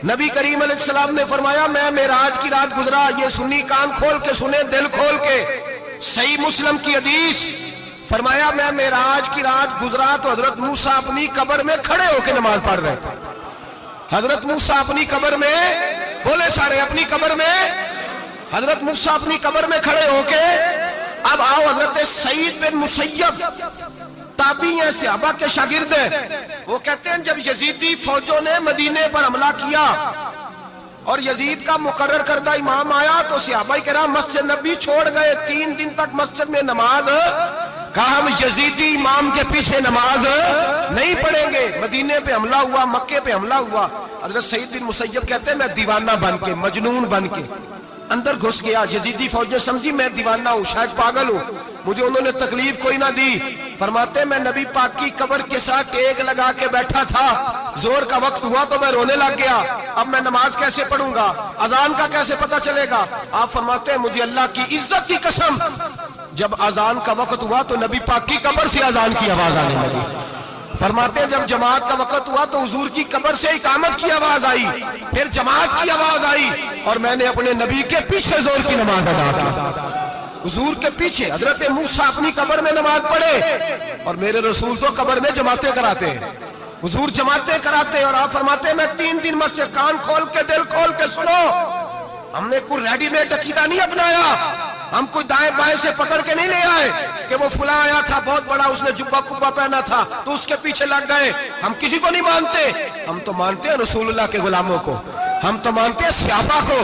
نبی کریم علیہ السلام نے فرمایا میں معراج کی رات گزرا، یہ سنی کان کھول کے سنے، دل کھول کے، صحیح مسلم کی حدیث، فرمایا میں معراج کی رات گزرا تو حضرت موسیٰ اپنی قبر میں کھڑے ہو کے نماز پڑھ رہے تھے۔ حضرت موسیٰ اپنی قبر میں، بولے سارے، اپنی قبر میں، حضرت موسیٰ اپنی قبر میں کھڑے ہو کے، اب آؤ حضرت سعید بن مسیب تابعی ہیں، صحابہ کے شاگرد ہیں، وہ کہتے ہیں جب یزیدی فوجوں نے مدینے پر حملہ کیا اور یزید کا مقرر کردہ امام آیا تو صحابہ کرام مسجد نبی چھوڑ گئے، 3 دن تک مسجد میں نماز، کہا ہم یزیدی امام کے پیچھے نماز نہیں پڑھیں گے۔ مدینے پہ حملہ ہوا، مکے پہ حملہ ہوا، حضرت سعید بن مسیب کہتے ہیں میں دیوانہ بن کے، مجنون بن کے اندر گھس گیا، یزیدی فوجیں سمجھی میں دیوانہ ہوں، شاید پاگل ہوں، مجھے انہوں نے تکلیف کوئی نہ دی۔ فرماتے میں نبی پاک کی قبر کے ساتھ ٹیک لگا کے بیٹھا تھا، زور کا وقت ہوا تو میں رونے لگ گیا، اب میں نماز کیسے پڑھوں گا، اذان کا کیسے پتہ چلے گا؟ آپ فرماتے ہیں مجھے اللہ کی عزت کی قسم، جب اذان کا وقت ہوا تو نبی پاک کی قبر سے اذان کی آواز آنے لگی۔ فرماتے ہیں جب جماعت کا وقت ہوا تو حضور کی قبر سے اقامت کی آواز آئی، پھر جماعت کی آواز آئی، اور میں نے اپنے نبی کے پیچھے زور کی نماز ادا کی، حضور کے پیچھے۔ حضرت موسیٰ اپنی قبر میں نماز پڑھے اور میرے رسول تو قبر میں جماعتیں کراتے ہیں، حضور جماعتیں کراتے ہیں، اور آپ فرماتے ہیں میں 3 دن مسجد، کان کھول کے دل کھول کے سنو، ہم نے کوئی ریڈی میڈ عقیدہ نہیں اپنایا، ہم کوئی دائیں بائیں سے پکڑ کے نہیں لے آئے کہ وہ فلاں آیا تھا بہت بڑا، اس نے جبہ کبہ پہنا تھا تو اس کے پیچھے لگ گئے۔ ہم کسی کو نہیں مانتے، ہم تو مانتے ہیں رسول اللہ کے غلاموں کو، ہم تو مانتے ہیں صحابہ کو۔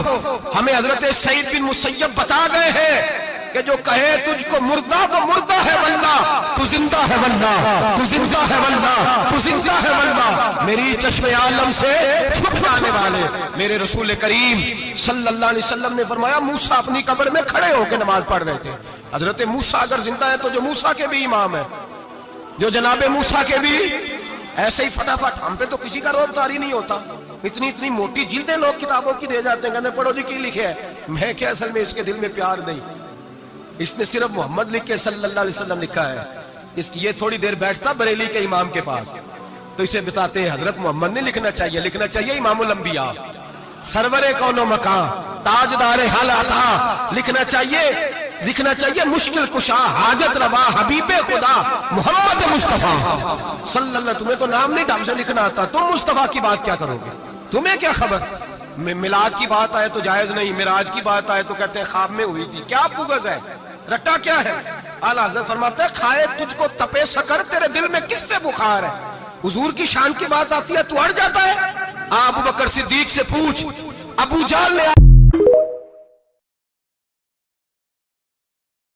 ہمیں حضرت سعید بن مسیب بتا گئے ہیں کہ جو کہے تجھ کو مردہ وہ مردہ ہے واللہ، تو زندہ ہے واللہ، تو زندہ ہے واللہ، تو زندہ ہے واللہ، میری چشم عالم سے چھپ جانے والے میرے رسول کریم صلی اللہ علیہ وسلم نے فرمایا موسیٰ اپنی قبر میں کھڑے ہو کے نماز پڑھ رہے تھے۔ حضرت موسیٰ اگر زندہ ہے تو جو موسیٰ کے بھی امام ہے، جو جناب موسیٰ کے بھی، ایسے ہی فٹافٹ ہم پہ تو کسی کا روب طاری نہیں ہوتا، اتنی موٹی جلدیں لوگ کتابوں کی دے جاتے ہیں، کہتے ہیں پڑھو جی کی لکھے ہے، میں کیا اصل میں اس کے دل میں پیار نہیں، اس نے صرف محمد لکھ کے صلی اللہ علیہ وسلم لکھا ہے، یہ تھوڑی دیر بیٹھتا بریلی کے امام کے پاس تو اسے بتاتے ہیں حضرت محمد نہیں لکھنا چاہیے، لکھنا چاہیے امام الانبیاء، سرور کون و مکان، تاجدار حال عطا، لکھنا چاہیے مشکل کشا، حاجت روا، حبیب خدا محمد مصطفیٰ صلی اللہ۔ تمہیں تو نام نہیں ڈھنگ سے لکھنا آتا، تم مصطفیٰ کی بات کیا کرو گے، تمہیں کیا خبر؟ میلاد کی بات آئے تو جائز نہیں، معراج کی بات آئے تو کہتے ہیں خواب میں ہوئی تھی، کیا پوگز ہے، رٹا کیا ہے؟ اعلیٰ حضرت فرماتے ہیں کھائے تجھ کو تپے سکر، تیرے دل میں کس سے بخار ہے؟ حضور کی شان کی بات آتی ہے تو اڑ جاتا ہے۔ ابو بکر صدیق سے پوچھ، ابو جہل نے